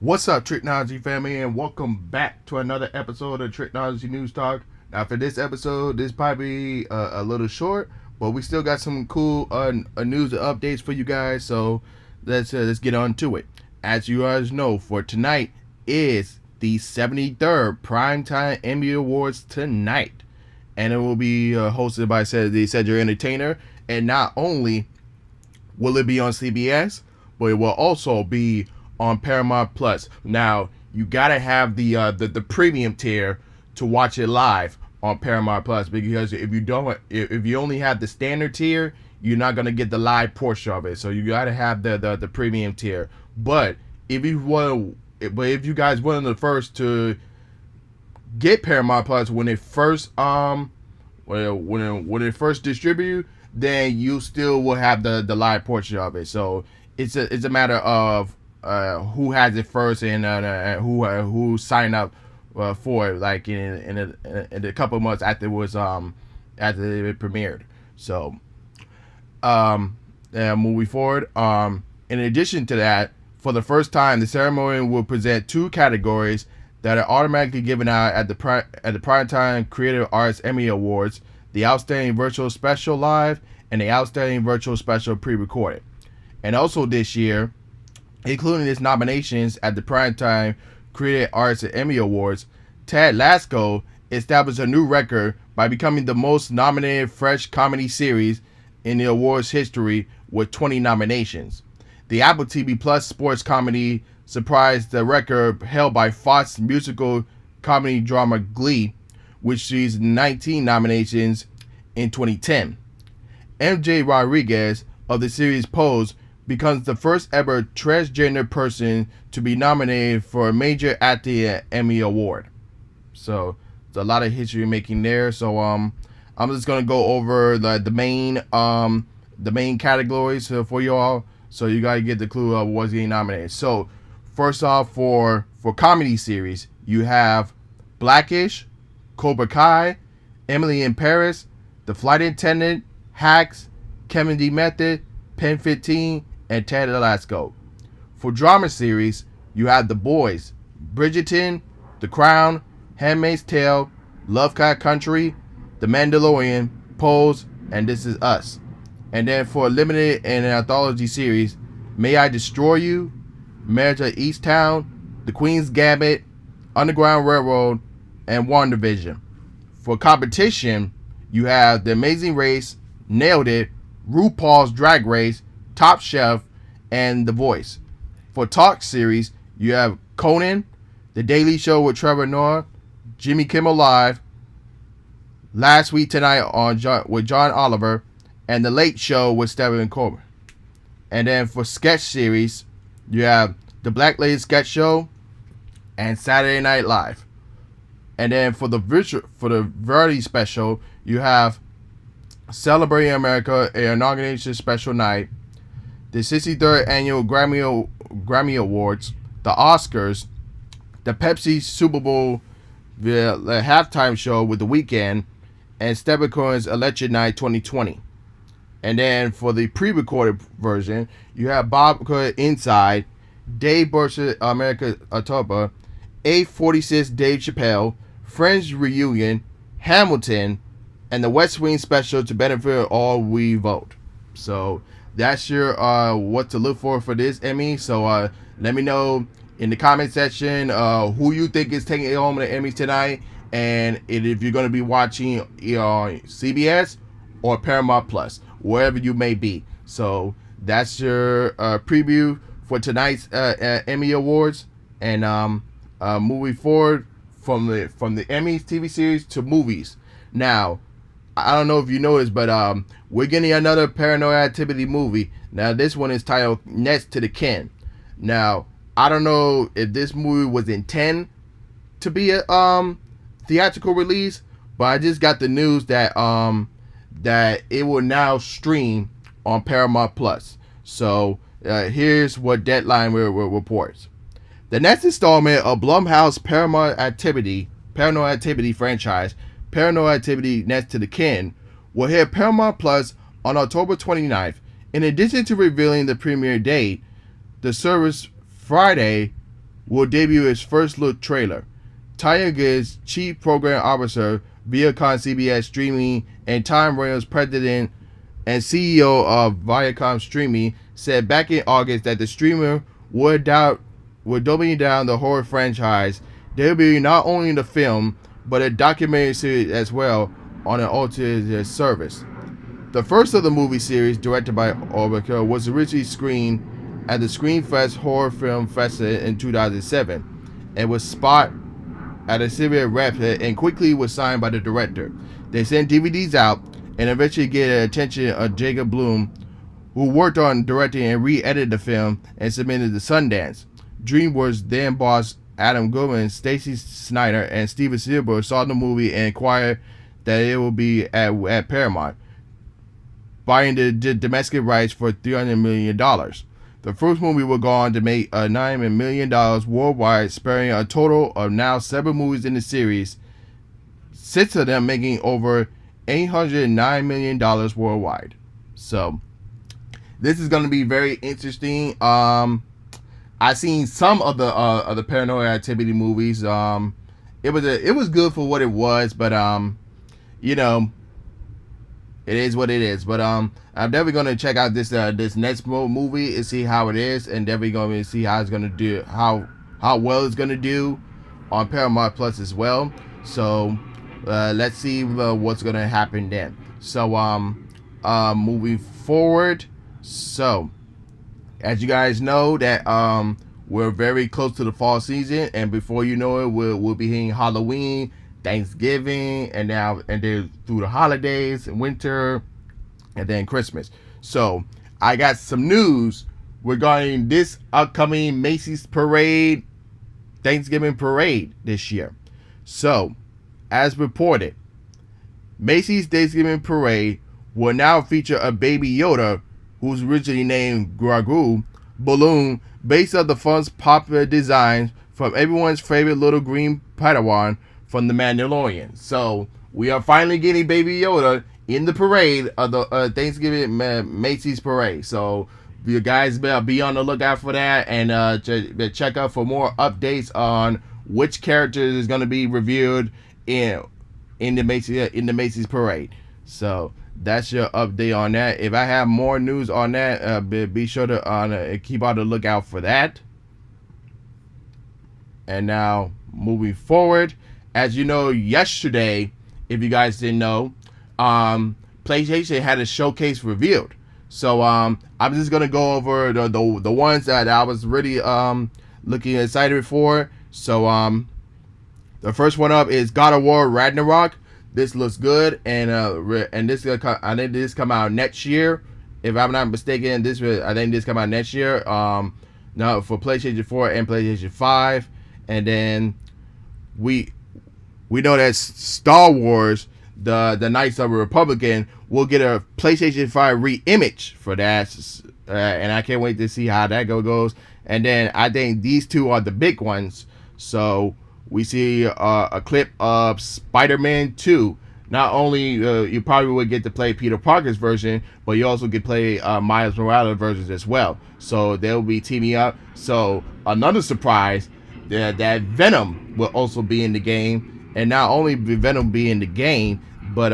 What's up, Tricology family, and welcome back to another episode of Tricology News Talk. Now, for this episode, this probably be a little short, but we still got some cool news and updates for you guys. So let's get on to it. As you guys know, for tonight is the 73rd Primetime Emmy Awards tonight, and it will be hosted by the Cedric Entertainer. And not only will it be on CBS, but it will also be on Paramount Plus. Now, you gotta have the premium tier to watch it live on Paramount Plus, because if you only have the standard tier, you're not gonna get the live portion of it. So you gotta have the premium tier. But if you guys were the first to get Paramount Plus when it first when it first distributed, then you still will have the live portion of it. So it's a matter of who has it first, and who signed up for it, like in a couple of months after it was after it premiered. So moving forward, in addition to that, for the first time, the ceremony will present two categories that are automatically given out at the Primetime Creative Arts Emmy Awards: the Outstanding Virtual Special Live and the Outstanding Virtual Special Pre-Recorded. And also this year, including its nominations at the Primetime Creative Arts and Emmy Awards, Ted Lasso established a new record by becoming the most nominated fresh comedy series in the awards history with 20 nominations. The Apple TV Plus sports comedy surpassed the record held by Fox musical comedy drama Glee, which received 19 nominations in 2010. MJ Rodriguez of the series Pose becomes the first ever transgender person to be nominated for a major acting Emmy award. So it's a lot of history making there. So I'm just gonna go over the main categories for y'all, so you gotta get the clue of what's getting nominated. So first off, for comedy series, you have Blackish, Cobra Kai, Emily in Paris, The Flight Attendant, Hacks, Kevin D. Method, Pen 15, and Ted Lasso. For drama series, you have The Boys, Bridgerton, The Crown, Handmaid's Tale, Lovecraft Country, The Mandalorian, Pose, and This Is Us. And then for limited and anthology series, May I Destroy You, Marriage at Easttown, The Queen's Gambit, Underground Railroad, and WandaVision. For competition, you have The Amazing Race, Nailed It, RuPaul's Drag Race, Top Chef, and The Voice. For talk series, you have Conan, The Daily Show with Trevor Noah, Jimmy Kimmel Live, Last Week Tonight with John Oliver, and The Late Show with Stephen Colbert. And then for sketch series, you have The Black Lady Sketch Show and Saturday Night Live. And then for the variety special, you have Celebrating America, an inauguration special night, the 63rd annual Grammy Awards, the Oscars, the Pepsi Super Bowl, the halftime show with The Weeknd, and Stephen Cohen's Election Night 2020. And then for the pre-recorded version, you have Bob Cook Inside, Dave Burch's America October, 846 Dave Chappelle, Friends Reunion, Hamilton, and the West Wing special to benefit all we vote. So that's your what to look for this Emmy. So let me know in the comment section who you think is taking home the Emmys tonight, and if you're going to be watching CBS or Paramount Plus, wherever you may be. So that's your preview for tonight's Emmy Awards. And moving forward from the Emmys TV series to movies. Now, I don't know if you noticed, but we're getting another Paranormal Activity movie. Now, this one is titled Next to the Kin. Now, I don't know if this movie was intended to be a theatrical release, but I just got the news that that it will now stream on Paramount Plus. So here's what Deadline reports. The next installment of Blumhouse Paranormal Activity franchise, Paranormal Activity Next to the Kin, will hit Paramount Plus on October 29th. In addition to revealing the premiere date, the service Friday will debut its first look trailer. Tanya Gibbs, Chief Program Officer, Viacom CBS Streaming, and Time Warner's President and CEO of Viacom Streaming, said back in August that the streamer would doubling down the horror franchise. There will be not only the film, but a documentary series as well on an alternate service. The first of the movie series, directed by Orbica, was originally screened at the Screenfest Horror Film Festival in 2007 and was spot at a Syria rep and quickly was signed by the director. They sent DVDs out and eventually get the attention of Jacob Bloom, who worked on directing and re-edited the film and submitted to Sundance. DreamWorks then boss Adam Goodman, Stacy Snyder, and Steven Spielberg saw the movie and inquired that it will be at Paramount, buying the domestic rights for $300 million. The first movie will go on to make $9 million worldwide, sparing a total of now 7 movies in the series, 6 of them making over $809 million worldwide. So, this is going to be very interesting. I've seen some of the Paranormal Activity movies. It was good for what it was, but you know, it is what it is. But I'm definitely gonna check out this next movie and see how it is, and definitely gonna see how it's gonna do, how well it's gonna do on Paramount Plus as well. So let's see what's gonna happen then. So moving forward, so as you guys know that we're very close to the fall season, and before you know it, we'll be hitting Halloween, Thanksgiving, and then through the holidays and winter, and then Christmas. So I got some news regarding this upcoming Macy's parade, Thanksgiving parade this year. So, as reported, Macy's Thanksgiving parade will now feature a Baby Yoda, who's originally named Grogu, balloon based on the fun's popular designs from everyone's favorite little green Padawan from The Mandalorian. So we are finally getting Baby Yoda in the parade of the Thanksgiving Macy's parade. So you guys better be on the lookout for that, and check out for more updates on which characters is going to be revealed in the Macy's parade. So that's your update on that. If I have more news on that, be sure to keep on the lookout for that. And now, moving forward, as you know, yesterday, if you guys didn't know, PlayStation had a showcase revealed. So I'm just gonna go over the ones that I was really looking excited for. So the first one up is God of War Ragnarok. This looks good, and this I think this come out next year, if I'm not mistaken. I think this come out next year. Now for PlayStation 4 and PlayStation 5, and then we know that Star Wars, the Knights of the Republic, will get a PlayStation 5 re-image for that, and I can't wait to see how that goes. And then I think these two are the big ones. So we see a clip of Spider-Man 2. Not only you probably would get to play Peter Parker's version, but you also get to play Miles Morales' versions as well. So they'll be teaming up. So another surprise, that Venom will also be in the game. And not only will Venom be in the game, but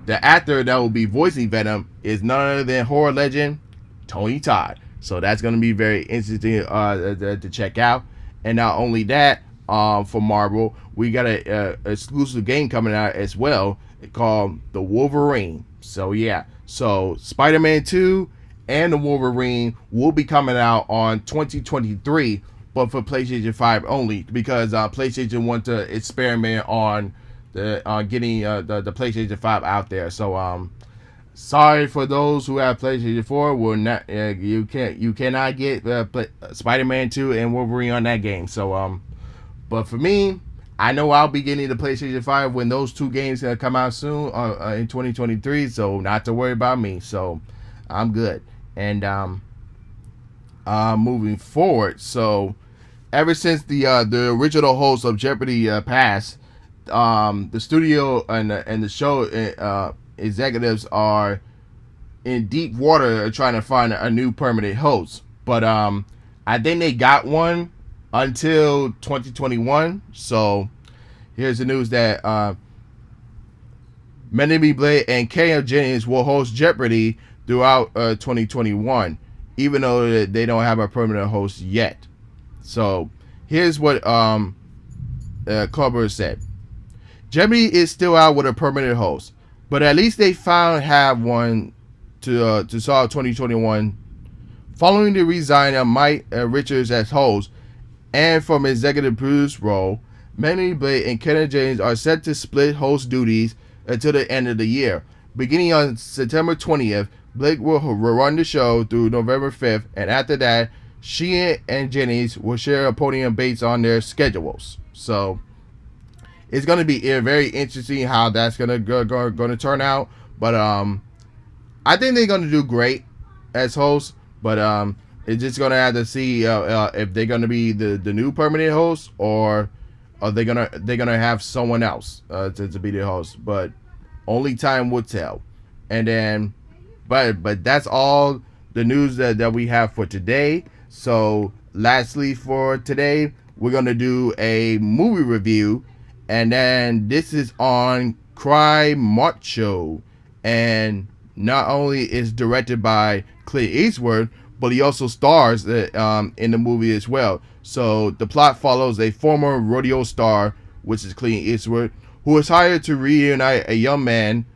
the actor that will be voicing Venom is none other than horror legend Tony Todd. So that's going to be very interesting to check out. And not only that, for Marvel, we got a exclusive game coming out as well called The Wolverine. So yeah, so Spider-Man 2 and The Wolverine will be coming out on 2023, but for PlayStation 5 only, because PlayStation want to experiment on getting the PlayStation 5 out there. So sorry for those who have PlayStation 4. Will not you cannot get Spider-Man 2 and Wolverine on that game. So but for me, I know I'll be getting the PlayStation 5 when those two games come out soon in 2023. So not to worry about me. So I'm good. And moving forward, so ever since the original host of Jeopardy passed, the studio and the show executives are in deep water trying to find a new permanent host. But I think they got one until 2021. So here's the news that Mandy B. Blade and Kenya Jennings will host Jeopardy throughout 2021, even though they don't have a permanent host yet. So here's what Clubber said. Jeopardy is still out with a permanent host, but at least they found have one to solve 2021. Following the resign of Mike Richards as host and from executive producer role, Mandy Blake and Kenneth James are set to split host duties until the end of the year. Beginning on September 20th, Blake will run the show through November 5th, and after that, she and Jennings will share a podium based on their schedules. So it's going to be very interesting how that's going to turn out. But I think they're going to do great as hosts. But it's just going to have to see if they're going to be the new permanent host, or are they're gonna have someone else to be the host. But only time will tell. And then, but that's all the news that we have for today. So lastly for today, we're gonna do a movie review, and then this is on Macho, and not only is directed by Clint Eastwood, but he also stars in the movie as well. So the plot follows a former rodeo star, which is Clint Eastwood, who is hired to reunite a young man,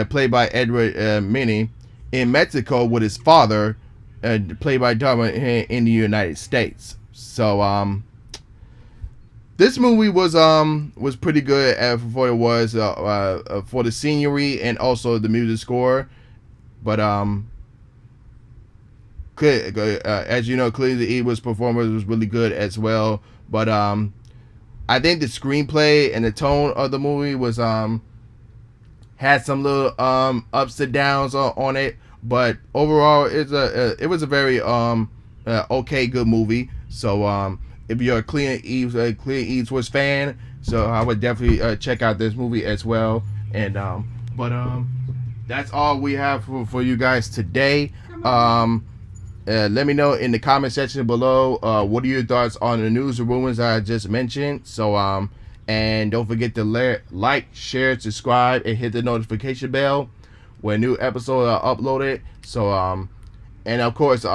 played by Edward Minnie, in Mexico with his father, played by Dharma, in the United States. So this movie was pretty good for it was for the scenery and also the music score, but as you know, Clint Eastwood's performance was really good as well. But I think the screenplay and the tone of the movie was had some little ups and downs on it, but overall it was a very okay, good movie. So if you're a Clint Eastwood fan, so I would definitely check out this movie as well. And that's all we have for you guys today. Let me know in the comment section below what are your thoughts on the news and rumors that I just mentioned. So and don't forget to like, share, subscribe, and hit the notification bell when new episodes are uploaded. So and of course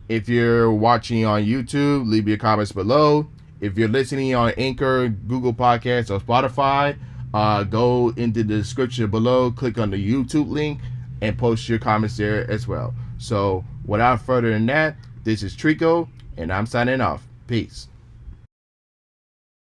if you're watching on YouTube, leave your comments below. If you're listening on Anchor, Google Podcasts, or Spotify, go into the description below, click on the YouTube link, and post your comments there as well. So without further than that, this is Trico, and I'm signing off. Peace.